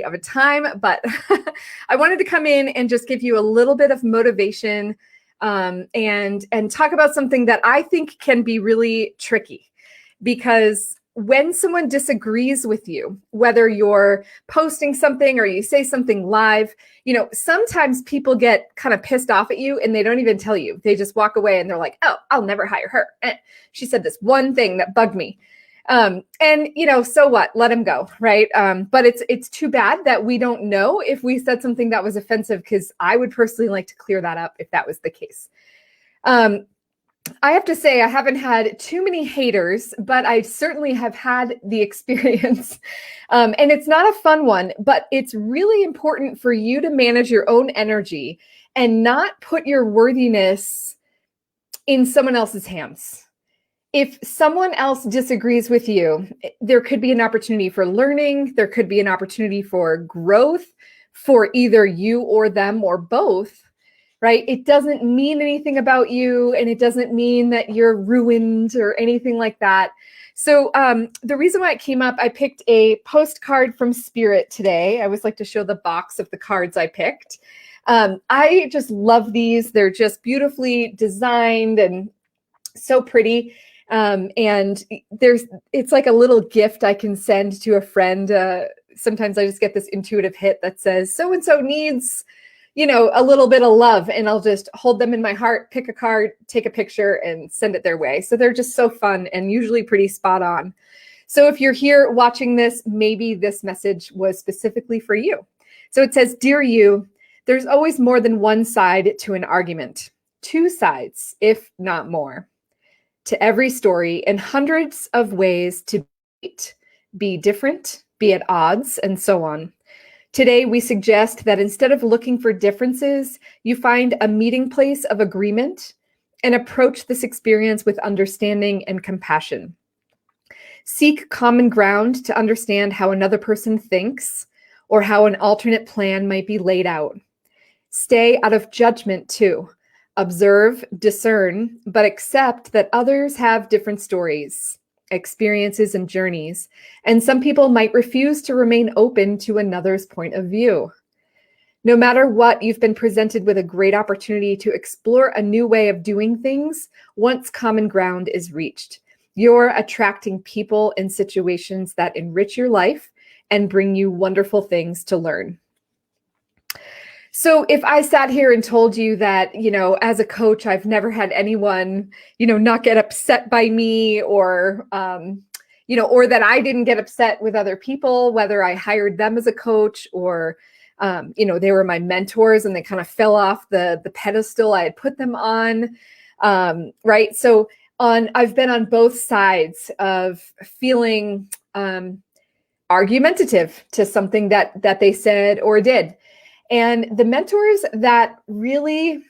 of a time, but I wanted to come in and just give you a little bit of motivation and talk about something that I think can be really tricky, because when someone disagrees with you, whether you're posting something or you say something live, sometimes people get kind of pissed off at you and they don't even tell you. They just walk away and they're like, oh, I'll never hire her. She said this one thing that bugged me. So what? Let him go, right? But it's too bad that we don't know if we said something that was offensive, because I would personally like to clear that up if that was the case. I have to say I haven't had too many haters, but I certainly have had the experience. And it's not a fun one, but it's really important for you to manage your own energy and not put your worthiness in someone else's hands. If someone else disagrees with you, there could be an opportunity for learning. There could be an opportunity for growth for either you or them or both, right? It doesn't mean anything about you, and it doesn't mean that you're ruined or anything like that. So the reason why it came up, I picked a postcard from Spirit today. I always like to show the box of the cards I picked. I just love these. They're just beautifully designed and so pretty. And it's like a little gift I can send to a friend. Sometimes I just get this intuitive hit that says, so-and-so needs, a little bit of love, and I'll just hold them in my heart, pick a card, take a picture, and send it their way. So they're just so fun and usually pretty spot on. So if you're here watching this, maybe this message was specifically for you. So it says, "Dear you, there's always more than one side to an argument, two sides, if not more, to every story, and hundreds of ways to be different, be at odds, and so on. Today, we suggest that instead of looking for differences, you find a meeting place of agreement and approach this experience with understanding and compassion. Seek common ground to understand how another person thinks or how an alternate plan might be laid out. Stay out of judgment too. Observe, discern, but accept that others have different stories, experiences, and journeys, and some people might refuse to remain open to another's point of view. No matter what, you've been presented with a great opportunity to explore a new way of doing things once common ground is reached. You're attracting people and situations that enrich your life and bring you wonderful things to learn." So if I sat here and told you that, as a coach, I've never had anyone, not get upset by me, or that I didn't get upset with other people, whether I hired them as a coach or, they were my mentors and they kind of fell off the pedestal I had put them on, right? So I've been on both sides of feeling argumentative to something that they said or did. And the mentors that really,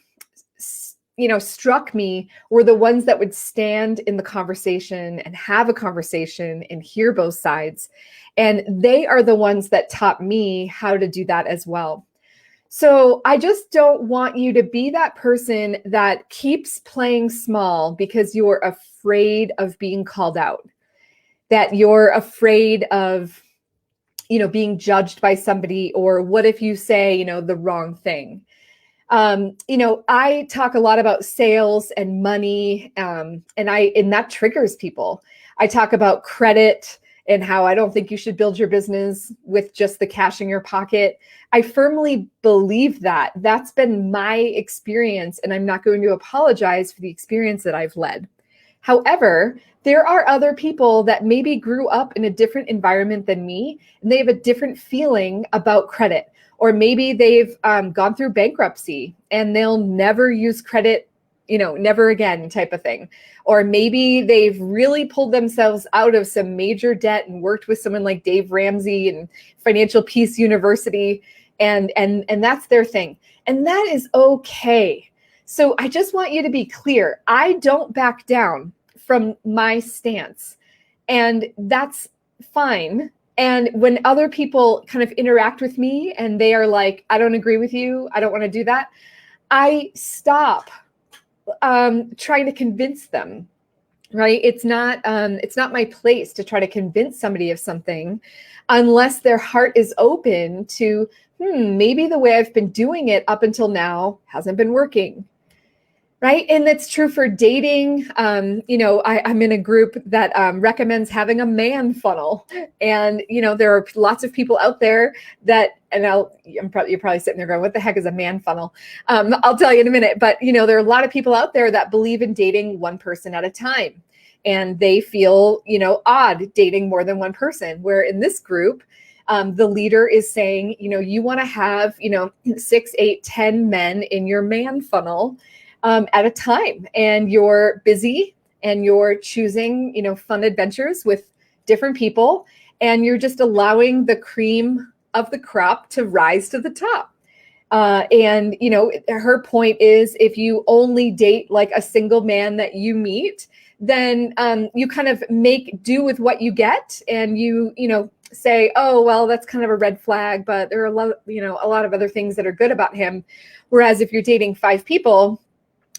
struck me were the ones that would stand in the conversation and have a conversation and hear both sides. And they are the ones that taught me how to do that as well. So I just don't want you to be that person that keeps playing small because you're afraid of being called out, that you're afraid of being judged by somebody, or what if you say, the wrong thing? I talk a lot about sales and money, and that triggers people. I talk about credit and how I don't think you should build your business with just the cash in your pocket. I firmly believe that. That's been my experience, and I'm not going to apologize for the experience that I've led. However, there are other people that maybe grew up in a different environment than me, and they have a different feeling about credit. Or maybe they've gone through bankruptcy and they'll never use credit, never again type of thing. Or maybe they've really pulled themselves out of some major debt and worked with someone like Dave Ramsey and Financial Peace University, and that's their thing. And that is okay. So I just want you to be clear. I don't back down from my stance, and that's fine. And when other people kind of interact with me and they are like, I don't agree with you, I don't want to do that, I stop trying to convince them. right? It's not my place to try to convince somebody of something unless their heart is open to, maybe the way I've been doing it up until now hasn't been working. Right. And that's true for dating. I'm in a group that recommends having a man funnel. And, there are lots of people out there that, and you're probably sitting there going, what the heck is a man funnel? I'll tell you in a minute. But, there are a lot of people out there that believe in dating one person at a time. And they feel, odd dating more than one person. Where in this group, the leader is saying, you want to have, 6, 8, 10 men in your man funnel at a time, and you're busy and you're choosing, fun adventures with different people, and you're just allowing the cream of the crop to rise to the top. And her point is, if you only date like a single man that you meet, then you kind of make do with what you get, and you say, oh, well, that's kind of a red flag, but there are a lot of other things that are good about him. Whereas if you're dating 5 people,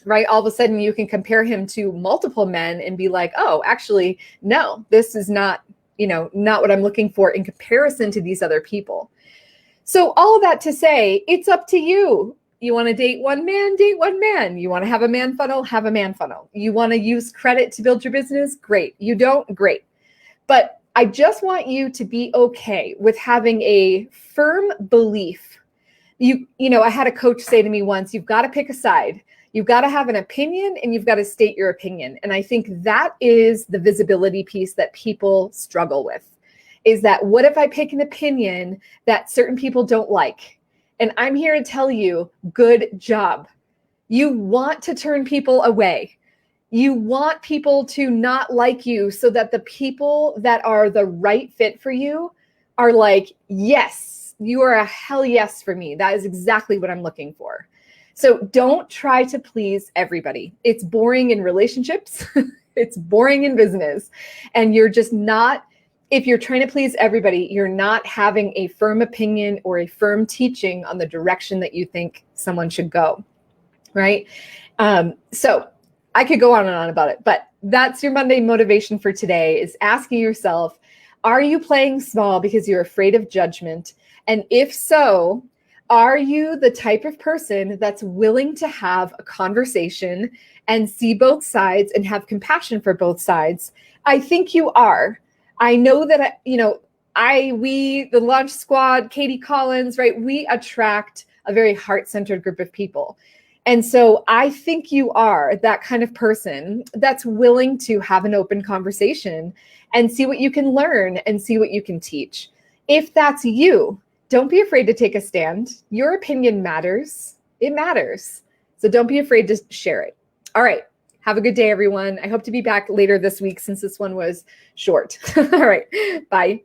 right, all of a sudden you can compare him to multiple men and be like, oh, actually, no, this is not what I'm looking for in comparison to these other people. So all of that to say, it's up to you. You want to date one man, date one man. You want to have a man funnel, have a man funnel. You want to use credit to build your business? Great. You don't? Great. But I just want you to be okay with having a firm belief. I had a coach say to me once, you've got to pick a side. You've got to have an opinion, and you've got to state your opinion. And I think that is the visibility piece that people struggle with, is that what if I pick an opinion that certain people don't like? And I'm here to tell you, good job. You want to turn people away. You want people to not like you so that the people that are the right fit for you are like, yes, you are a hell yes for me. That is exactly what I'm looking for. So don't try to please everybody. It's boring in relationships. It's boring in business. And you're just not, if you're trying to please everybody, you're not having a firm opinion or a firm teaching on the direction that you think someone should go, right? So I could go on and on about it, but that's your Monday motivation for today, is asking yourself, are you playing small because you're afraid of judgment? And if so, are you the type of person that's willing to have a conversation and see both sides and have compassion for both sides? I think you are. I know that, we, the Launch Squad, Katie Collins, right? We attract a very heart-centered group of people. And so I think you are that kind of person that's willing to have an open conversation and see what you can learn and see what you can teach. If that's you, don't be afraid to take a stand. Your opinion matters. It matters. So don't be afraid to share it. All right. Have a good day, everyone. I hope to be back later this week since this one was short. All right. Bye.